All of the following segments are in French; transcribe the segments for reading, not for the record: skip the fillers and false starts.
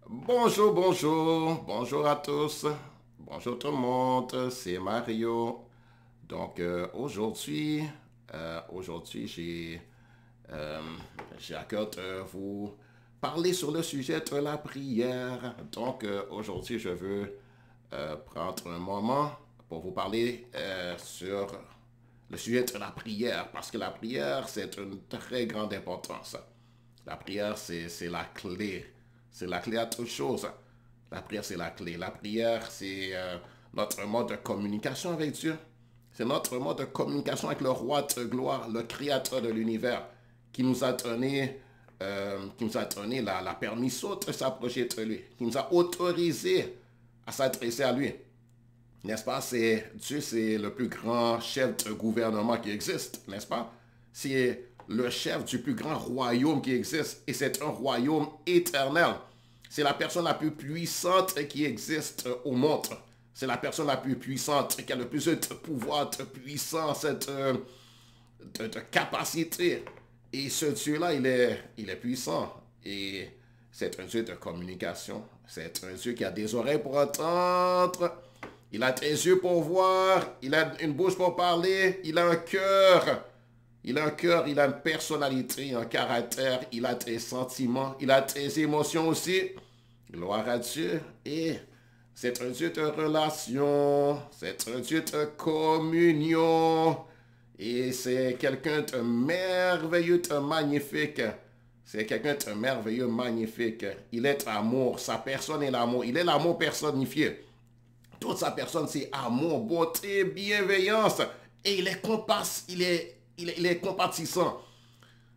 Bonjour, bonjour, bonjour à tous, bonjour tout le monde, c'est Mario. Aujourd'hui, euh, j'ai à cœur de vous parler sur le sujet de la prière. Aujourd'hui, je veux prendre un moment pour vous parler sur le sujet de la prière, parce que la prière, c'est une très grande importance. La prière, c'est la clé. C'est la clé à toute chose. La prière, c'est la clé. La prière, c'est notre mode de communication avec Dieu. C'est notre mode de communication avec le roi de gloire, le créateur de l'univers, qui nous a donné la permission de s'approcher de lui, qui nous a autorisé à s'adresser à lui. N'est-ce pas? Dieu, c'est le plus grand chef de gouvernement qui existe, n'est-ce pas? C'est le chef du plus grand royaume qui existe et c'est un royaume éternel. C'est la personne la plus puissante qui existe au monde. C'est la personne la plus puissante qui a le plus de pouvoir, de puissance, de capacité. Et ce Dieu-là, il est puissant. Et c'est un Dieu de communication. C'est un Dieu qui a des oreilles pour entendre. Il a des yeux pour voir. Il a une bouche pour parler. Il a un cœur. Il a un cœur, il a une personnalité, un caractère. Il a des sentiments. Il a des émotions aussi. Gloire à Dieu. Et c'est un Dieu de relation. C'est un Dieu de communion. Et c'est quelqu'un de merveilleux, de magnifique. C'est quelqu'un de merveilleux, magnifique. Il est amour. Sa personne est l'amour. Il est l'amour personnifié. Toute sa personne, c'est amour, beauté, bienveillance. Et il est compatissant.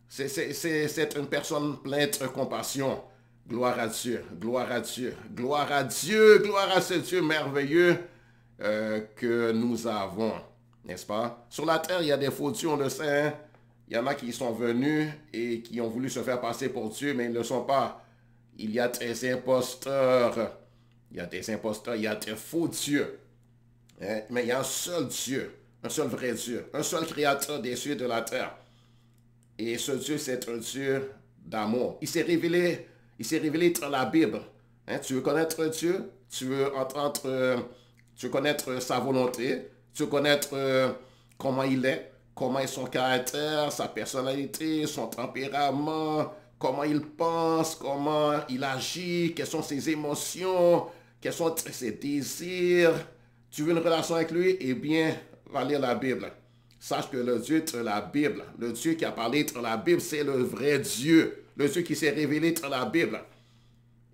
C'est une personne pleine de compassion. Gloire à Dieu, gloire à Dieu, gloire à Dieu, gloire à ce Dieu merveilleux que nous avons. N'est-ce pas? Sur la terre, il y a des faux dieux, on le sait. Hein? Il y en a qui sont venus et qui ont voulu se faire passer pour Dieu, mais ils ne le sont pas. Il y a des imposteurs. Il y a des imposteurs, il y a des faux dieux. Hein? Mais il y a un seul Dieu, un seul vrai Dieu, un seul créateur des cieux et de la terre. Et ce Dieu, c'est un Dieu d'amour. Il s'est révélé dans la Bible. Hein? Tu veux connaître Dieu, tu veux connaître sa volonté, tu veux connaître comment il est, comment est son caractère, sa personnalité, son tempérament, comment il pense, comment il agit, quelles sont ses émotions, quels sont ses désirs. Tu veux une relation avec lui? Eh bien, va lire la Bible. Sache que le Dieu de la Bible, le Dieu qui a parlé dans la Bible, c'est le vrai Dieu, le Dieu qui s'est révélé dans la Bible.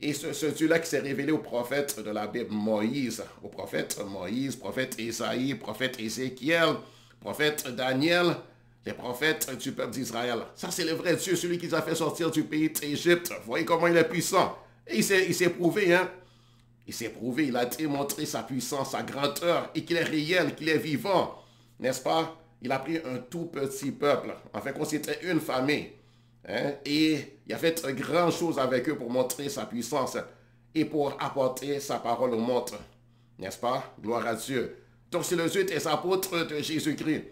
Et ce Dieu-là qui s'est révélé au prophète de la Bible, Moïse, au prophète Moïse, prophète Isaïe, prophète Ézéchiel, prophète Daniel, les prophètes du peuple d'Israël. Ça, c'est le vrai Dieu, celui qui nous a fait sortir du pays d'Égypte. Vous voyez comment il est puissant. Et il s'est prouvé, hein. Il s'est prouvé, il a démontré sa puissance, sa grandeur, et qu'il est réel, qu'il est vivant. N'est-ce pas? Il a pris un tout petit peuple, afin qu'on c'était une famille. Hein? Et il a fait de grandes choses avec eux pour montrer sa puissance et pour apporter sa parole au monde. N'est-ce pas? Gloire à Dieu. Donc c'est le Dieu des apôtres de Jésus-Christ.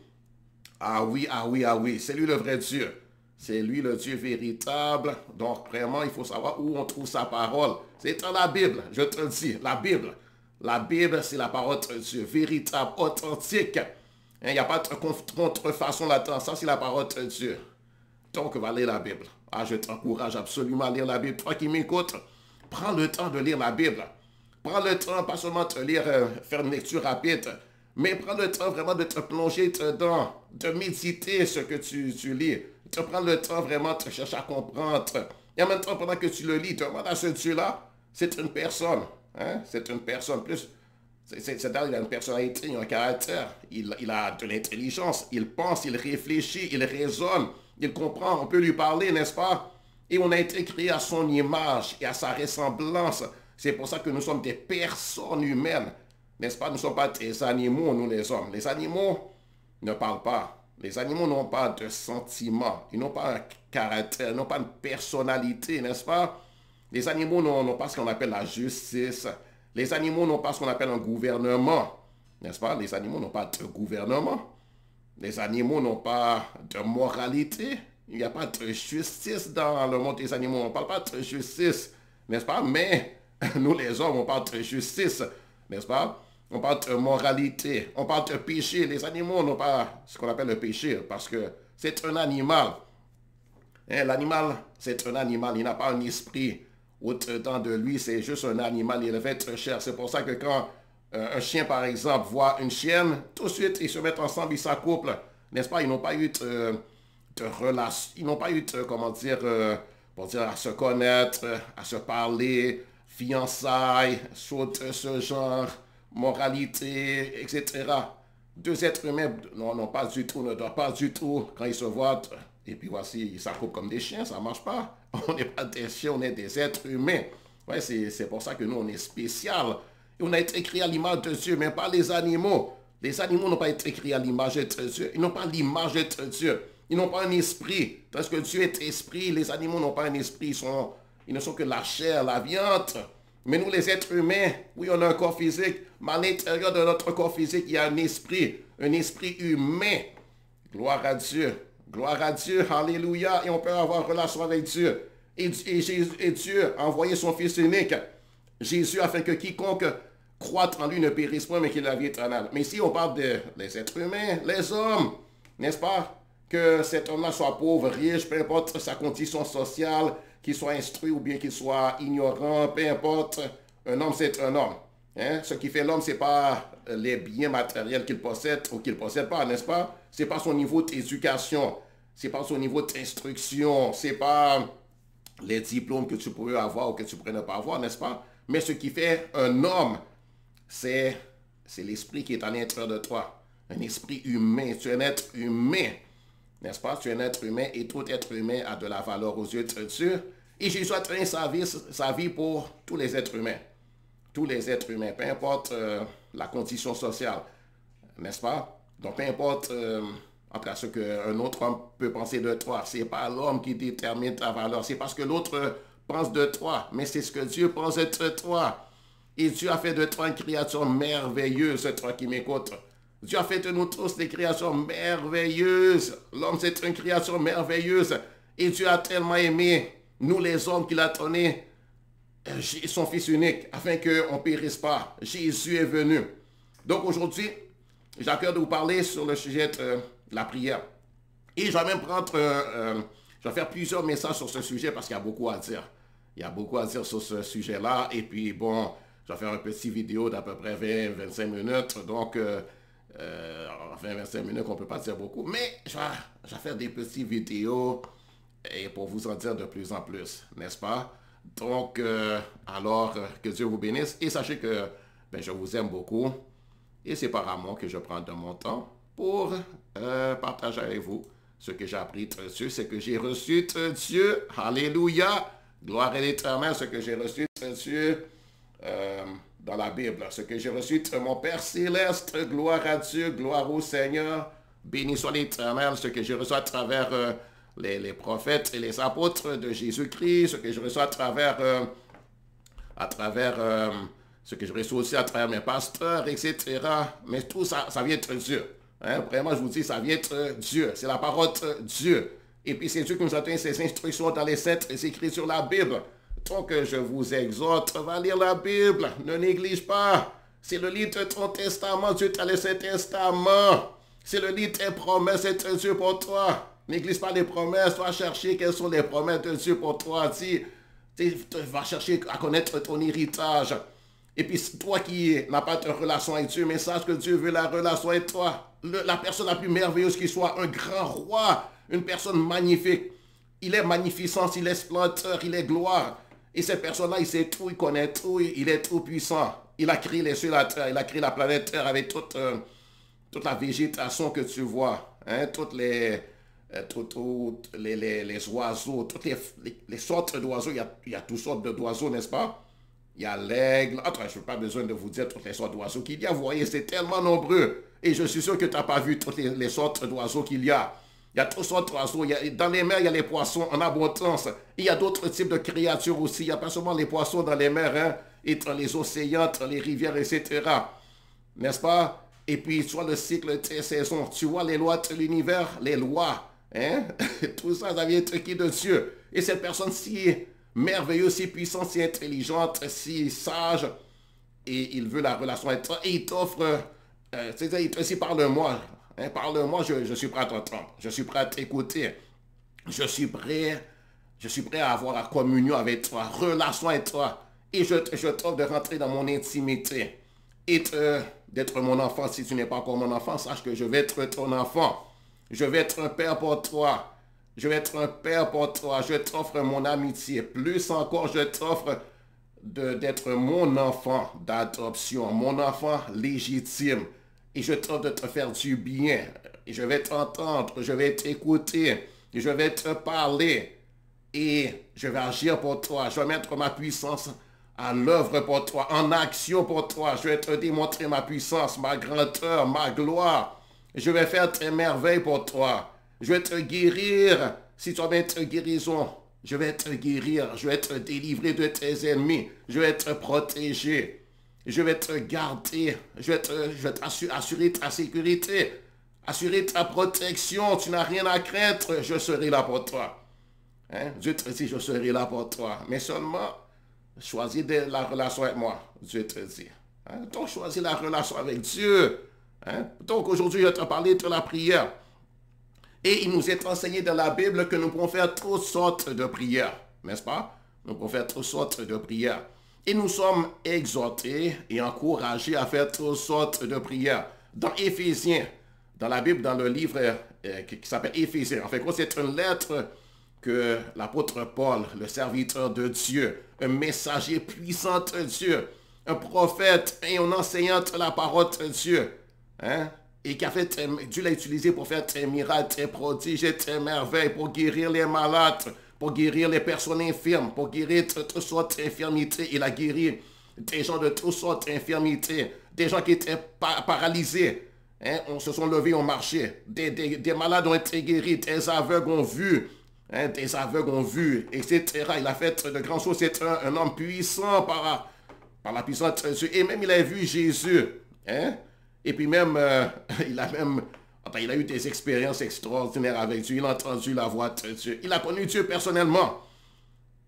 Ah oui, ah oui, ah oui, c'est lui le vrai Dieu. C'est lui le Dieu véritable. Donc vraiment, il faut savoir où on trouve sa parole. C'est dans la Bible, je te le dis, la Bible. La Bible, c'est la parole de Dieu, véritable, authentique. Il n'y a pas de contrefaçon là-dedans. Ça, c'est la parole de Dieu. Donc, va lire la Bible. Ah, je t'encourage absolument à lire la Bible. Toi qui m'écoutes, prends le temps de lire la Bible. Prends le temps, pas seulement de lire, faire une lecture rapide, mais prends le temps vraiment de te plonger dedans, de méditer ce que tu lis, de prendre le temps vraiment de chercher à comprendre. Et en même temps, pendant que tu le lis, demande à ce Dieu-là, c'est une personne. Hein? C'est une personne. Plus, c'est-à-dire il a une personnalité, il a un caractère, il a de l'intelligence, il pense, il réfléchit, il raisonne, il comprend, on peut lui parler, n'est-ce pas? Et on a été créé à son image et à sa ressemblance. C'est pour ça que nous sommes des personnes humaines, n'est-ce pas? Nous ne sommes pas des animaux, nous les hommes. Les animaux ne parlent pas. Les animaux n'ont pas de sentiments, ils n'ont pas un caractère, ils n'ont pas une personnalité, n'est-ce pas? Les animaux n'ont pas ce qu'on appelle la justice. Les animaux n'ont pas ce qu'on appelle un gouvernement, n'est-ce pas? Les animaux n'ont pas de gouvernement. Les animaux n'ont pas de moralité. Il n'y a pas de justice dans le monde des animaux. On ne parle pas de justice. n'est-ce pas? Mais nous les hommes, on parle de justice, n'est-ce pas? On parle de moralité, on parle de péché. Les animaux n'ont pas ce qu'on appelle le péché parce que c'est un animal. Hein, l'animal, c'est un animal, il n'a pas un esprit au-dedans de lui, c'est juste un animal, il va être cher. C'est pour ça que quand un chien, par exemple, voit une chienne, tout de suite, ils se mettent ensemble, ils s'accouplent, n'est-ce pas? Ils n'ont pas eu de relation, ils n'ont pas eu de, comment dire, pour dire, à se connaître, à se parler, fiançailles, choses de ce genre, moralité, etc. Deux êtres humains, non, non, pas du tout, ne doivent pas du tout, quand ils se voient, et puis voici, ils s'accouplent comme des chiens, ça ne marche pas. On n'est pas des chiens, on est des êtres humains. Ouais, c'est pour ça que nous, on est spécial. Et on a été créé à l'image de Dieu, mais pas les animaux. Les animaux n'ont pas été créés à l'image de Dieu. Ils n'ont pas l'image de Dieu. Ils n'ont pas un esprit. Parce que Dieu est esprit, les animaux n'ont pas un esprit. Ils ne sont que la chair, la viande. Mais nous, les êtres humains, oui, on a un corps physique, mais à l'intérieur de notre corps physique, il y a un esprit humain. Gloire à Dieu. Gloire à Dieu, alléluia. Et on peut avoir relation avec Dieu. Et Dieu a envoyé son Fils unique, Jésus, afin que quiconque croit en lui ne périsse point, mais qu'il ait la vie éternelle. Mais ici, on parle des êtres humains, les hommes, n'est-ce pas? Que cet homme-là soit pauvre, riche, peu importe sa condition sociale, qu'il soit instruit ou bien qu'il soit ignorant, peu importe. Un homme, c'est un homme. Hein? Ce qui fait l'homme, ce n'est pas les biens matériels qu'il possède ou qu'il ne possède pas, n'est-ce pas? Ce n'est pas son niveau d'éducation, ce n'est pas son niveau d'instruction, ce n'est pas les diplômes que tu pourrais avoir ou que tu pourrais ne pas avoir, n'est-ce pas? Mais ce qui fait un homme, c'est l'esprit qui est à l'intérieur de toi. Un esprit humain, tu es un être humain, n'est-ce pas? Tu es un être humain et tout être humain a de la valeur aux yeux de Dieu. Et Jésus a traîné sa vie pour tous les êtres humains. Tous les êtres humains, peu importe la condition sociale, n'est-ce pas? Donc, peu importe en tout cas ce qu'un autre homme peut penser de toi, ce n'est pas l'homme qui détermine ta valeur, c'est parce que l'autre pense de toi, mais c'est ce que Dieu pense de toi. Et Dieu a fait de toi une créature merveilleuse, toi qui m'écoutes. Dieu a fait de nous tous des créatures merveilleuses. L'homme, c'est une créature merveilleuse. Et Dieu a tellement aimé nous les hommes qu'il a donné son Fils unique, afin qu'on ne périsse pas. Jésus est venu. Donc aujourd'hui, j'ai à cœur de vous parler sur le sujet de la prière. Et je vais même je vais faire plusieurs messages sur ce sujet parce qu'il y a beaucoup à dire. Il y a beaucoup à dire sur ce sujet-là. Et puis bon, je vais faire une petite vidéo d'à peu près 20-25 minutes. Donc, 20-25 minutes, on ne peut pas dire beaucoup. Mais je vais faire des petites vidéos et pour vous en dire de plus en plus, n'est-ce pas? Donc, alors, que Dieu vous bénisse. Et sachez que je vous aime beaucoup. Et c'est par amour que je prends de mon temps pour partager avec vous ce que j'ai appris de Dieu, ce que j'ai reçu de Dieu. Alléluia! Gloire à l'Éternel, ce que j'ai reçu de Dieu dans la Bible. Ce que j'ai reçu de mon Père Céleste. Gloire à Dieu, gloire au Seigneur. Béni soit l'Éternel, ce que j'ai reçu à travers les prophètes et les apôtres de Jésus-Christ, ce que je reçois à travers ce que je reçois aussi à travers mes pasteurs, etc. Mais tout ça, ça vient de Dieu. Hein? Vraiment, je vous dis, ça vient de Dieu. C'est la parole de Dieu. Et puis, c'est Dieu qui nous a donné ces instructions dans les Saintes Écritures, la Bible. Donc, je vous exhorte, va lire la Bible. Ne néglige pas. C'est le livre de ton testament. Dieu t'a laissé un testament. C'est le livre de tes promesses. C'est Dieu pour toi. Néglige pas les promesses. Va chercher quelles sont les promesses de Dieu pour toi. Va chercher à connaître ton héritage. Et puis, toi qui n'as pas de relation avec Dieu, mais sache que Dieu veut la relation avec toi. La personne la plus merveilleuse qui soit, un grand roi, une personne magnifique. Il est magnificent, il est splendeur, il est gloire. Et cette personne-là, il sait tout, il connaît tout, il est tout puissant. Il a créé les cieux et la terre, il a créé la planète Terre avec toute la végétation que tu vois. Hein, toutes les oiseaux, toutes les sortes d'oiseaux. Il y a toutes sortes d'oiseaux, n'est-ce pas? Il y a l'aigle. Enfin, je n'ai pas besoin de vous dire toutes les sortes d'oiseaux qu'il y a. Vous voyez, c'est tellement nombreux. Et je suis sûr que tu n'as pas vu toutes les sortes d'oiseaux qu'il y a. Il y a toutes sortes d'oiseaux. Dans les mers, il y a les poissons en abondance. Il y a d'autres types de créatures aussi. Il n'y a pas seulement les poissons dans les mers, hein, et dans les océans, dans les rivières, etc. N'est-ce pas? Et puis, tu vois le cycle des saisons. Tu vois les lois de l'univers, les lois. Hein? Tout ça, ça vient de qui? De Dieu. Et cette personne-ci merveilleux, si puissant, si intelligente, si sage. Et il veut la relation avec toi. Et il t'offre, c'est-à-dire, il te dit, parle-moi. Hein, parle-moi, je suis prêt à t'entendre. Je suis prêt à t'écouter. Je suis prêt à avoir la communion avec toi, relation avec toi. Et je t'offre de rentrer dans mon intimité. Et d'être mon enfant. Si tu n'es pas encore mon enfant, sache que je vais être ton enfant. Je vais être un père pour toi. Je vais être un père pour toi. Je t'offre mon amitié. Plus encore, je t'offre d'être mon enfant d'adoption, mon enfant légitime. Et je t'offre de te faire du bien. Et je vais t'entendre, je vais t'écouter, je vais te parler. Et je vais agir pour toi. Je vais mettre ma puissance à l'œuvre pour toi, en action pour toi. Je vais te démontrer ma puissance, ma grandeur, ma gloire. Je vais faire tes merveilles pour toi. Je vais te guérir. Si tu as besoin de guérison, je vais te guérir. Je vais te délivrer de tes ennemis. Je vais te protéger. Je vais te garder. Je vais t'assurer ta sécurité. Assurer ta protection. Tu n'as rien à craindre. Je serai là pour toi. Hein? Dieu te dit, je serai là pour toi. Mais seulement, choisis la relation avec moi. Dieu te dit. Hein? Donc, choisis la relation avec Dieu. Hein? Donc, aujourd'hui, je vais te parler de la prière. Et il nous est enseigné dans la Bible que nous pouvons faire toutes sortes de prières. N'est-ce pas? Nous pouvons faire toutes sortes de prières. Et nous sommes exhortés et encouragés à faire toutes sortes de prières. Dans Éphésiens, dans la Bible, dans le livre qui s'appelle Éphésiens, en fait, c'est une lettre que l'apôtre Paul, le serviteur de Dieu, un messager puissant de Dieu, un prophète et un enseignant de la parole de Dieu, hein, et qui a fait, Dieu l'a utilisé pour faire tes miracles, tes prodiges et tes merveilles, pour guérir les malades, pour guérir les personnes infirmes, pour guérir toutes sortes d'infirmités. Il a guéri des gens de toutes sortes d'infirmités, des gens qui étaient paralysés, hein, on se sont levés, ont marché, des malades ont été guéris, des aveugles ont vu, hein, des aveugles ont vu, etc. Il a fait de grandes choses. C'est un homme puissant par la puissance de Dieu. Et même il a vu Jésus. Hein? Et puis même, il a eu des expériences extraordinaires avec Dieu. Il a entendu la voix de Dieu. Il a connu Dieu personnellement.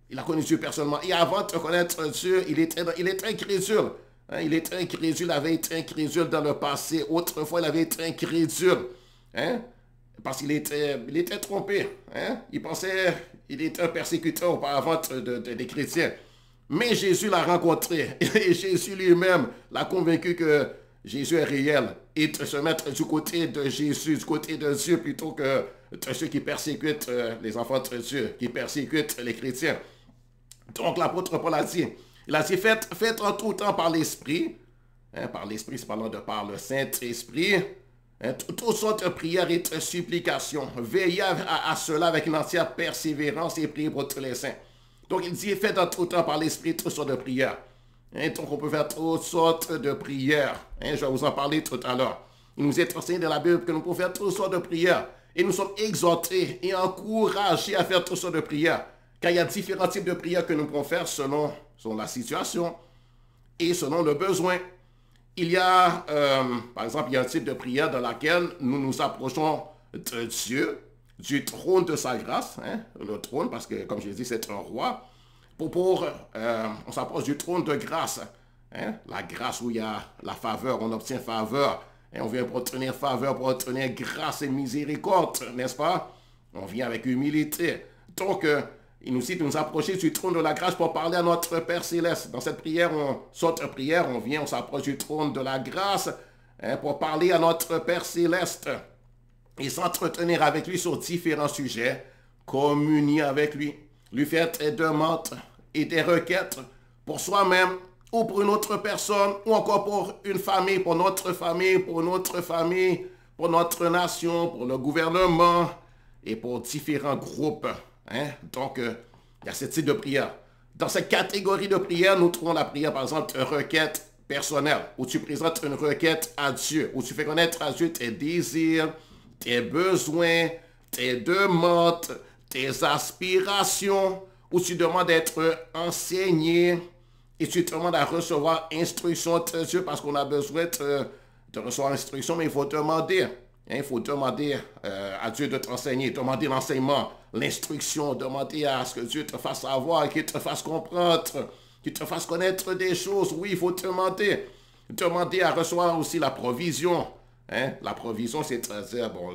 Il a connu Dieu personnellement. Et avant de connaître Dieu, il était incrédule. Hein? Il était incrédule, il avait été incrédule dans le passé. Autrefois, il avait été incrédule. Hein? Parce qu'il était trompé. Hein? Il pensait qu'il était un persécuteur auparavant des chrétiens. Mais Jésus l'a rencontré. Et Jésus lui-même l'a convaincu que Jésus est réel. Et de se mettre du côté de Jésus, du côté de Dieu, plutôt que de ceux qui persécutent les enfants de Dieu, qui persécutent les chrétiens. Donc l'apôtre Paul a dit, il a dit, faites en tout temps par l'Esprit. Hein, par l'Esprit, c'est parlant de par le Saint-Esprit. Hein, toutes sortes de prières et de supplications. Veillez à cela avec une entière persévérance et priez pour tous les saints. Donc il dit, faites en tout temps par l'Esprit toutes sortes de prières. Hein, donc on peut faire toutes sortes de prières. Hein, je vais vous en parler tout à l'heure. Il nous est enseigné dans la Bible que nous pouvons faire toutes sortes de prières. Et nous sommes exhortés et encouragés à faire toutes sortes de prières. Car il y a différents types de prières que nous pouvons faire selon la situation et selon le besoin. Il y a, par exemple, il y a un type de prière dans laquelle nous nous approchons de Dieu, du trône de sa grâce, hein, le trône, parce que, comme je l'ai dit, c'est un roi. On s'approche du trône de grâce, hein, la grâce où il y a la faveur, on obtient faveur, et on vient pour obtenir faveur, pour obtenir grâce et miséricorde, n'est-ce pas? On vient avec humilité. Donc, il nous dit de nous approcher du trône de la grâce pour parler à notre Père Céleste. Dans cette prière, on vient, on s'approche du trône de la grâce, hein, pour parler à notre Père Céleste et s'entretenir avec lui sur différents sujets, communier avec lui, lui faire des demandes et des requêtes pour soi-même ou pour une autre personne ou encore pour une famille, pour notre famille, pour notre nation, pour le gouvernement et pour différents groupes. Hein? Donc, il y a ce type de prière. Dans cette catégorie de prière, nous trouvons la prière, par exemple, une requête personnelle, où tu présentes une requête à Dieu, où tu fais connaître à Dieu tes désirs, tes besoins, tes demandes, tes aspirations, où tu demandes d'être enseigné et tu te demandes à recevoir instruction de Dieu parce qu'on a besoin de recevoir instruction, mais il faut demander. Il faut demander à Dieu de t'enseigner, demander l'enseignement, l'instruction, demander à ce que Dieu te fasse savoir, qu'il te fasse comprendre, qu'il te fasse connaître des choses. Oui, il faut demander. Demander à recevoir aussi la provision. Hein? La provision, c'est-à-dire, bon,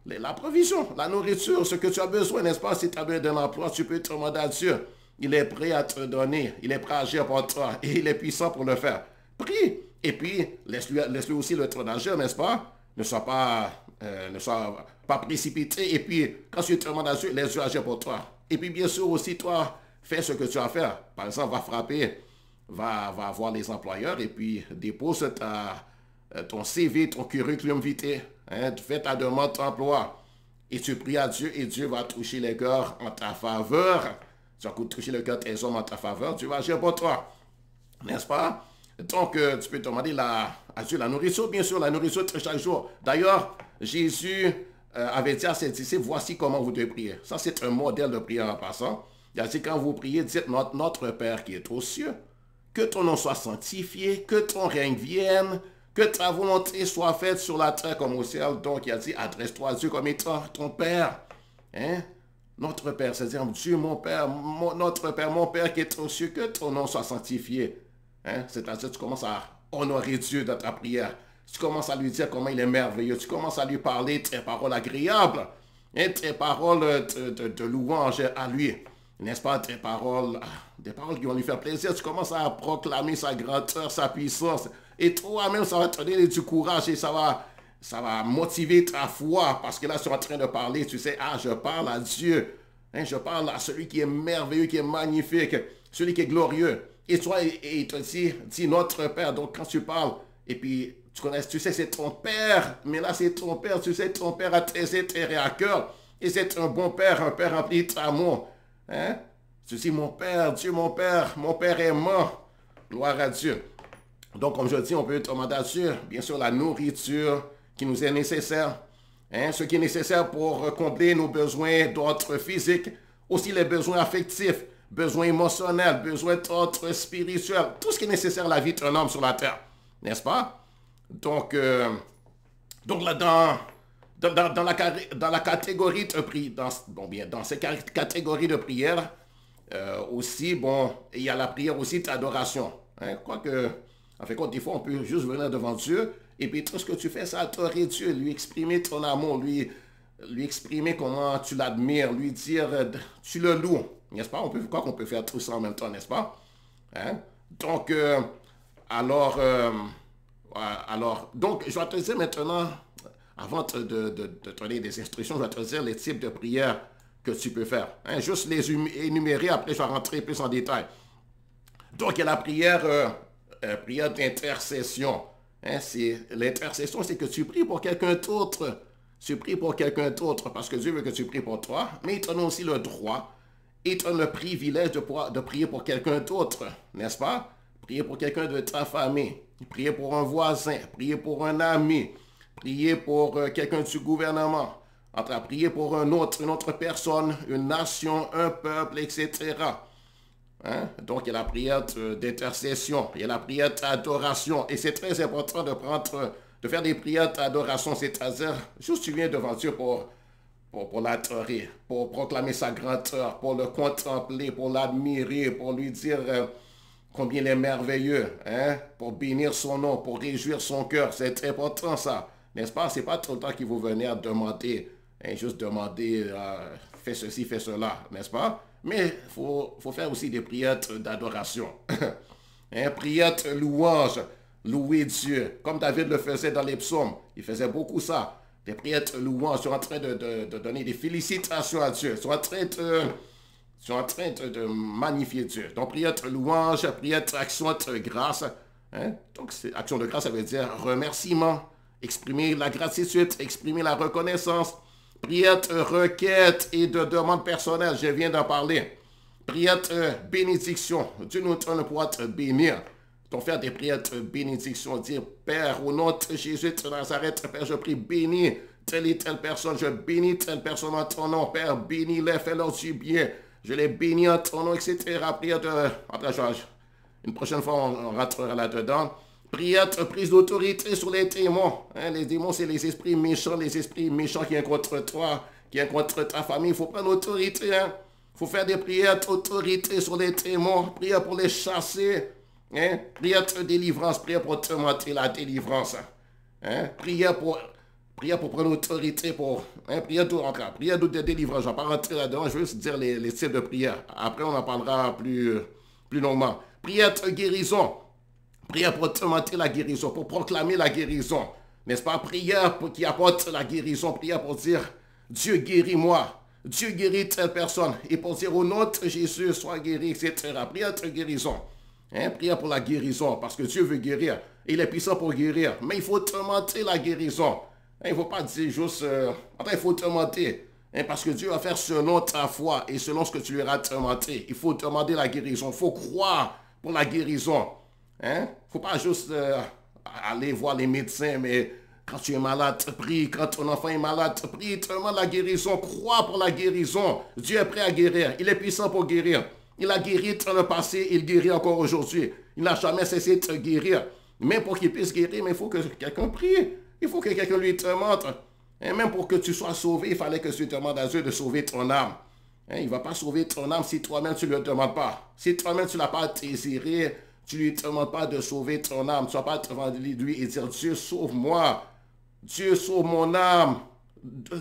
la provision, la nourriture, ce que tu as besoin, n'est-ce pas? Si tu as besoin d'un emploi, tu peux demander à Dieu. Il est prêt à te donner, il est prêt à agir pour toi et il est puissant pour le faire. Prie. Et puis, laisse-lui aussi le temps d'agir, n'est-ce pas? Ne sois pas précipité. Et puis, quand tu te demandes à Dieu, laisse-le agir pour toi. Et puis, bien sûr, aussi, toi, fais ce que tu as à faire. Par exemple, va frapper, va voir les employeurs et puis dépose ton CV, ton curriculum vitae. Hein, fais ta demande d'emploi. Et tu pries à Dieu et Dieu va toucher les cœurs en ta faveur. Tu vas toucher le cœur des hommes en ta faveur. Tu vas agir pour toi. N'est-ce pas? Donc, tu peux demander à Dieu la nourriture, bien sûr, la nourriture chaque jour. D'ailleurs, Jésus avait dit à ses disciples, voici comment vous devez prier. Ça, c'est un modèle de prière en passant. Il a dit, quand vous priez, dites, notre Père qui est aux cieux, que ton nom soit sanctifié, que ton règne vienne, que ta volonté soit faite sur la terre comme au ciel. Donc, il a dit, adresse-toi à Dieu comme étant ton Père. Hein? Notre Père, c'est-à-dire Dieu, mon Père, notre Père, mon Père qui est aux cieux, que ton nom soit sanctifié. Hein? C'est-à-dire, tu commences à honorer Dieu dans ta prière. Tu commences à lui dire comment il est merveilleux. Tu commences à lui parler tes paroles agréables, hein? Tes paroles de louange à lui. N'est-ce pas, des paroles qui vont lui faire plaisir. Tu commences à proclamer sa grandeur, sa puissance. Et toi-même, ça va te donner du courage et ça va motiver ta foi. Parce que là, tu es en train de parler. Tu sais, je parle à Dieu. Hein? Je parle à celui qui est merveilleux, qui est magnifique, celui qui est glorieux. Et toi, il te dit notre Père. Donc, quand tu parles, et puis tu sais, c'est ton Père. Mais là, c'est ton Père. Tu sais, ton Père a tes intérêts à cœur. Et c'est un bon Père, un Père rempli d'amour. Hein? Tu dis, mon Père, Dieu, mon Père est mort. Gloire à Dieu. Donc, comme je dis, on peut demander à Dieu, bien sûr, la nourriture qui nous est nécessaire. Hein? Ce qui est nécessaire pour combler nos besoins d'ordre physique, aussi les besoins affectifs, besoins émotionnels, besoins d'ordre spirituel, tout ce qui est nécessaire à la vie d'un homme sur la terre. N'est-ce pas? Donc là, dans la catégorie de prière, dans ces catégories de prière, aussi, bon, il y a la prière aussi d'adoration. Hein? Quoique, en fait, des fois, on peut juste venir devant Dieu, et puis tout ce que tu fais, c'est adorer Dieu, lui exprimer ton amour, lui exprimer comment tu l'admires, lui dire, tu le loues. N'est-ce pas? On peut faire tout ça en même temps, n'est-ce pas? Hein? Donc, donc, je vais te dire maintenant, avant de te donner des instructions, je vais te dire les types de prières que tu peux faire. Hein? Juste les énumérer, après je vais rentrer plus en détail. Donc, il y a la prière d'intercession. Hein? L'intercession, c'est que tu pries pour quelqu'un d'autre. Tu pries pour quelqu'un d'autre parce que Dieu veut que tu pries pour toi, mais il te donne aussi le droit et il te donne le privilège de prier pour quelqu'un d'autre, n'est-ce pas? Prier pour quelqu'un de ta famille, prier pour un voisin, prier pour un ami, prier pour quelqu'un du gouvernement, prier pour une autre personne, une nation, un peuple, etc. Hein? Donc, il y a la prière d'intercession, il y a la prière d'adoration. Et c'est très important de faire des prières d'adoration, c'est-à-dire, juste tu viens devant Dieu pour l'adorer, pour proclamer sa grandeur, pour le contempler, pour l'admirer, pour lui dire combien il est merveilleux, hein? Pour bénir son nom, pour réjouir son cœur. C'est très important ça, n'est-ce pas? C'est pas tout le temps qu'il vous venez à demander, hein, juste demander, fais ceci, fais cela, n'est-ce pas? Mais il faut faire aussi des prières d'adoration. Hein? Prières de louange, louer Dieu, comme David le faisait dans les psaumes. Il faisait beaucoup ça. Des prières de louange, ils sont en train de donner des félicitations à Dieu. Ils sont en train de magnifier Dieu. Donc, prière de louange, prière d'action de grâce. Hein? Donc, action de grâce, ça veut dire remerciement, exprimer la gratitude, exprimer la reconnaissance. Prière de requête et de demande personnelle, je viens d'en parler. Prière de bénédiction. Dieu nous donne le pouvoir de bénir. Donc, faire des prières de bénédiction, dire, Père, au nom de Jésus de Nazareth, Père, je prie, bénis telle et telle personne, je bénis telle personne en ton nom, Père, bénis-les, fais-leur du bien, je les bénis en ton nom, etc. Prière de... Après, une prochaine fois, on rentrera là-dedans. Prière de prise d'autorité sur les démons. Hein, les démons, c'est les esprits méchants qui sont contre toi, qui sont contre ta famille. Il faut prendre autorité. Hein. Il faut faire des prières d'autorité sur les démons. Prière pour les chasser. Hein. Prière de délivrance. Prière pour augmenter la délivrance. Hein. Prière pour prendre autorité. Prière de délivrance. Je ne vais pas rentrer là-dedans. Je vais juste dire les types de prières. Après, on en parlera plus longuement. Prière de guérison. Prière pour augmenter la guérison, pour proclamer la guérison. N'est-ce pas? Prière qui apporte la guérison. Prière pour dire, Dieu guéris-moi. Dieu guérit telle personne. Et pour dire au nom de Jésus, sois guéri, etc. Prière de guérison. Hein? Prière pour la guérison, parce que Dieu veut guérir. Il est puissant pour guérir. Mais il faut augmenter la guérison. Hein? Il ne faut pas dire juste... il faut augmenter. Hein? Parce que Dieu va faire selon ta foi et selon ce que tu lui auras demandé. Il faut demander la guérison. Il faut croire pour la guérison. Hein? Faut pas juste aller voir les médecins, mais quand tu es malade, prie. Quand ton enfant est malade, prie. Demande la guérison. Crois pour la guérison. Dieu est prêt à guérir. Il est puissant pour guérir. Il a guéri dans le passé, il guérit encore aujourd'hui. Il n'a jamais cessé de guérir. Même pour qu'il puisse guérir, mais il faut que quelqu'un prie. Il faut que quelqu'un lui demande. Et même pour que tu sois sauvé, il fallait que tu demandes à Dieu de sauver ton âme. Hein? Il ne va pas sauver ton âme si toi-même tu ne le demandes pas. Si toi-même tu ne l'as pas désiré, tu ne lui demandes pas de sauver ton âme. Tu ne vas pas devant lui et dire, Dieu, sauve-moi. Dieu, sauve mon âme.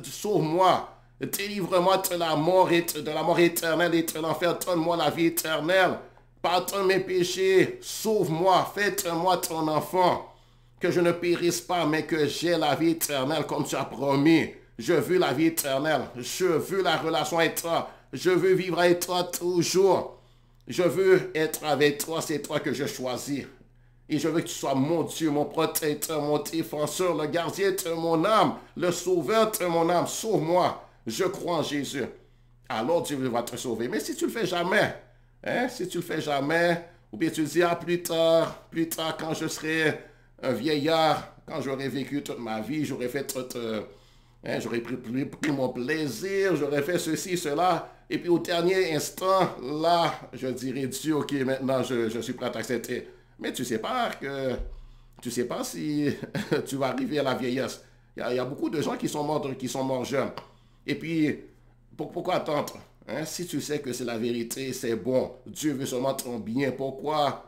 Sauve-moi. Délivre-moi de la mort éternelle et de l'enfer. Donne-moi la vie éternelle. Pardonne mes péchés. Sauve-moi. Fais-moi ton enfant. Que je ne périsse pas, mais que j'ai la vie éternelle comme tu as promis. Je veux la vie éternelle. Je veux la relation avec toi. Je veux vivre avec toi toujours. Je veux être avec toi, c'est toi que je choisis. Et je veux que tu sois mon Dieu, mon protecteur, mon défenseur, le gardien de mon âme, le sauveur de mon âme. Sauve-moi. Je crois en Jésus. Alors Dieu va te sauver. Mais si tu ne le fais jamais, si tu ne le fais jamais, ou bien tu dis, plus tard, quand je serai un vieillard, quand j'aurai vécu toute ma vie, j'aurai fait j'aurais pris mon plaisir, j'aurais fait ceci, cela. Et puis au dernier instant, là, je dirais Dieu, ok, maintenant je suis prêt à t'accepter. Mais tu ne sais pas si tu vas arriver à la vieillesse. Il y a beaucoup de gens qui sont morts jeunes. Et puis, pourquoi attendre? Hein? Si tu sais que c'est la vérité, c'est bon. Dieu veut seulement ton bien. Pourquoi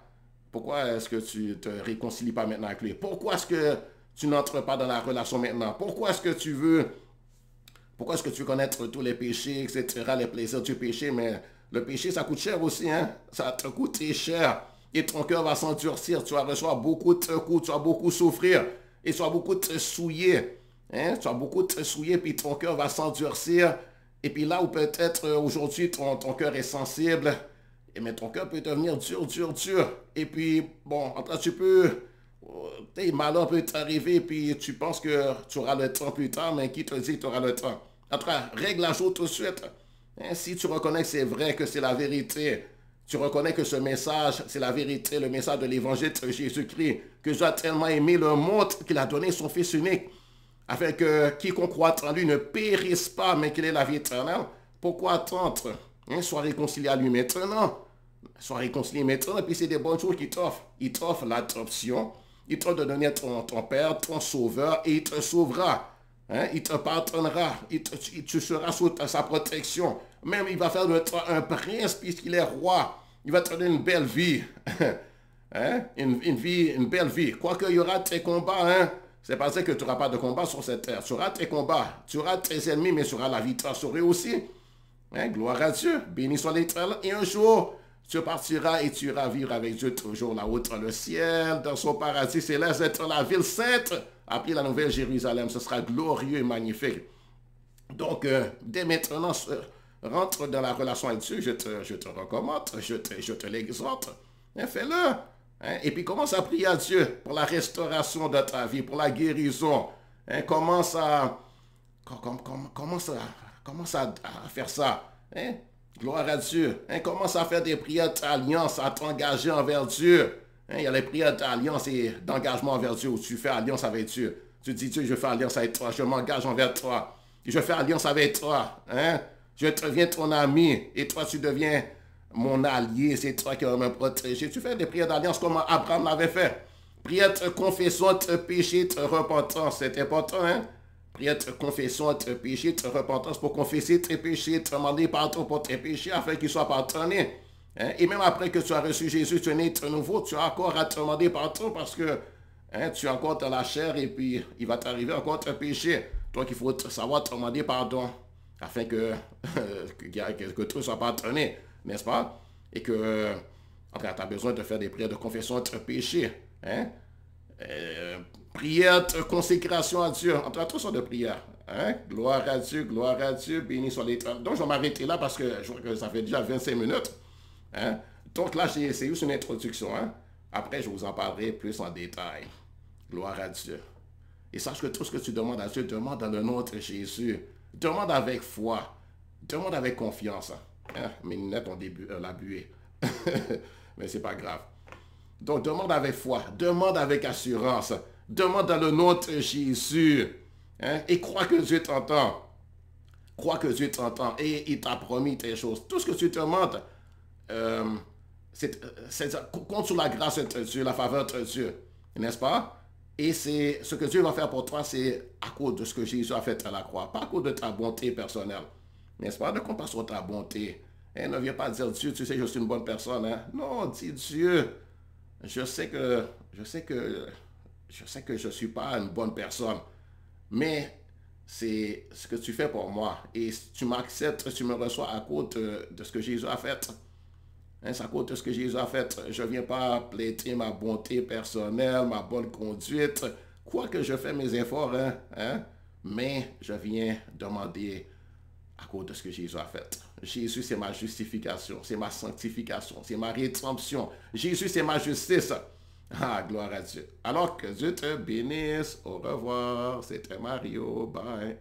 est-ce que tu ne te réconcilies pas maintenant avec lui? Pourquoi est-ce que tu n'entres pas dans la relation maintenant? Pourquoi est-ce que tu veux connaître tous les péchés, etc., les plaisirs du péché? Mais le péché, ça coûte cher aussi, hein? Ça te coûte cher. Et ton cœur va s'endurcir. Tu vas recevoir beaucoup de coups, tu vas beaucoup souffrir. Et tu vas beaucoup te souiller. Hein? Tu vas beaucoup te souiller, puis ton cœur va s'endurcir. Et puis là où peut-être aujourd'hui ton cœur est sensible, mais ton cœur peut devenir dur. Et puis, bon, après tu peux... Tes malheurs peuvent t'arriver, puis tu penses que tu auras le temps plus tard, mais qui te dit que tu auras le temps? En tout cas, règle la chose tout de suite. Hein, si tu reconnais que c'est vrai, que c'est la vérité, tu reconnais que ce message, c'est la vérité, le message de l'évangile de Jésus-Christ, que Dieu a tellement aimé le monde qu'il a donné son Fils unique, afin que quiconque croit en lui ne périsse pas, mais qu'il ait la vie éternelle. Pourquoi attendre? Hein, sois réconcilié à lui maintenant. Sois réconcilié maintenant, et puis c'est des bonnes choses qu'il t'offre. Il t'offre l'adoption. Il t'offre de devenir ton Père, ton Sauveur, et il te sauvera. Hein? Il te pardonnera. Tu seras sous sa protection. Même il va faire de toi un prince puisqu'il est roi. Il va te donner une belle vie. Hein? Une belle vie. Quoique il y aura tes combats, hein? C'est pas ça que tu n'auras pas de combat sur cette terre. Tu auras tes combats. Tu auras tes ennemis, mais tu auras la victoire sur eux aussi. Hein? Gloire à Dieu. Béni soit l'Éternel. Et un jour, tu partiras et tu iras vivre avec Dieu toujours là-haut dans le ciel, dans son paradis céleste, dans la ville sainte, appelée la Nouvelle Jérusalem. Ce sera glorieux et magnifique. Donc, dès maintenant, rentre dans la relation avec Dieu. Je te recommande, je te l'exhorte. Hein, fais-le. Hein, et puis, commence à prier à Dieu pour la restauration de ta vie, pour la guérison. Hein, commence à faire ça. Hein? Gloire à Dieu. Hein, commence à faire des prières d'alliance, à t'engager envers Dieu. Hein, il y a les prières d'alliance et d'engagement envers Dieu où tu fais alliance avec Dieu. Tu dis, Dieu, je fais alliance avec toi, je m'engage envers toi. Je fais alliance avec toi. Hein? Je deviens ton ami et toi, tu deviens mon allié. C'est toi qui vas me protéger. Tu fais des prières d'alliance comme Abraham l'avait fait. Prière, confession, péché, repentance. C'est important, hein? Prière, confession, péché, repentance pour confesser tes péchés, te demander pardon pour tes péchés afin qu'ils soient pardonnés. Hein? Et même après que tu as reçu Jésus, tu es né de nouveau, tu as encore à te demander pardon parce que hein, tu es encore dans la chair et puis il va t'arriver encore un péché. Donc il faut savoir te demander pardon afin que tout soit pardonné, n'est-ce pas? Et que tu as besoin de faire des prières de confession de péché. Hein? Prière de consécration à Dieu. On a toutes sortes de prières. Hein? Gloire à Dieu, béni soit l'Éternel. Donc je vais m'arrêter là parce que je vois que ça fait déjà 25 minutes. Hein? Donc là, c'est juste une introduction. Hein? Après, je vous en parlerai plus en détail. Gloire à Dieu. Et sache que tout ce que tu demandes à Dieu, demande dans le nom de Jésus. Demande avec foi. Demande avec confiance. Hein? Mes lunettes ont la buée. Mais c'est pas grave. Donc, demande avec foi. Demande avec assurance. Demande dans le nom de Jésus. Hein? Et crois que Dieu t'entend. Crois que Dieu t'entend. Et il t'a promis des choses. Tout ce que tu demandes, compte sur la grâce de Dieu, la faveur de Dieu. N'est-ce pas? Et c'est ce que Dieu va faire pour toi, c'est à cause de ce que Jésus a fait à la croix, pas à cause de ta bonté personnelle. N'est-ce pas? Ne compte pas sur ta bonté. Hein? Ne viens pas dire Dieu, tu sais, je suis une bonne personne. Hein? Non, dis Dieu, je sais que je ne suis pas une bonne personne, mais c'est ce que tu fais pour moi. Et tu m'acceptes, tu me reçois à cause de ce que Jésus a fait. Hein, c'est à cause de ce que Jésus a fait. Je ne viens pas plaider ma bonté personnelle, ma bonne conduite, quoique je fais mes efforts, hein, mais je viens demander à cause de ce que Jésus a fait. Jésus, c'est ma justification, c'est ma sanctification, c'est ma rédemption. Jésus, c'est ma justice. Ah, gloire à Dieu. Alors que Dieu te bénisse. Au revoir. C'était Mario. Bye.